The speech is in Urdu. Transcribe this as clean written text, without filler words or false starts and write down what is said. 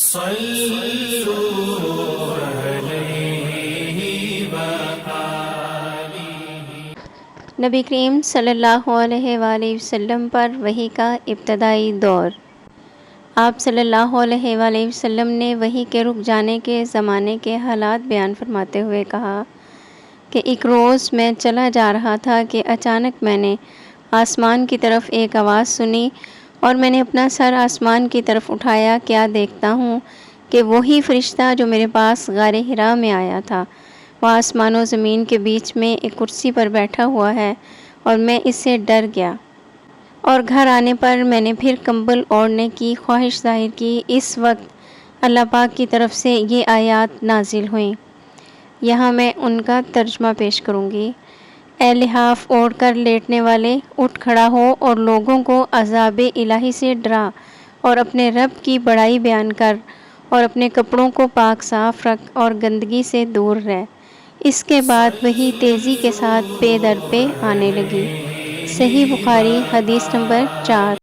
صلوا علیہ وآلہ۔ نبی کریم صلی اللہ علیہ وآلہ وسلم پر وحی کا ابتدائی دور۔ آپ صلی اللہ علیہ وآلہ وسلم نے وحی کے رک جانے کے زمانے کے حالات بیان فرماتے ہوئے کہا کہ ایک روز میں چلا جا رہا تھا کہ اچانک میں نے آسمان کی طرف ایک آواز سنی اور میں نے اپنا سر آسمان کی طرف اٹھایا، کیا دیکھتا ہوں کہ وہی فرشتہ جو میرے پاس غار حرا میں آیا تھا وہ آسمان و زمین کے بیچ میں ایک کرسی پر بیٹھا ہوا ہے، اور میں اس سے ڈر گیا، اور گھر آنے پر میں نے پھر کمبل اوڑھنے کی خواہش ظاہر کی۔ اس وقت اللہ پاک کی طرف سے یہ آیات نازل ہوئیں۔ یہاں میں ان کا ترجمہ پیش کروں گی۔ اے لحاف اوڑھ کر لیٹنے والے، اٹھ کھڑا ہو اور لوگوں کو عذاب الہی سے ڈرا، اور اپنے رب کی بڑائی بیان کر، اور اپنے کپڑوں کو پاک صاف رکھ اور گندگی سے دور رہ۔ اس کے بعد وہی تیزی کے ساتھ پے در پے آنے لگی۔ صحیح بخاری حدیث نمبر 4۔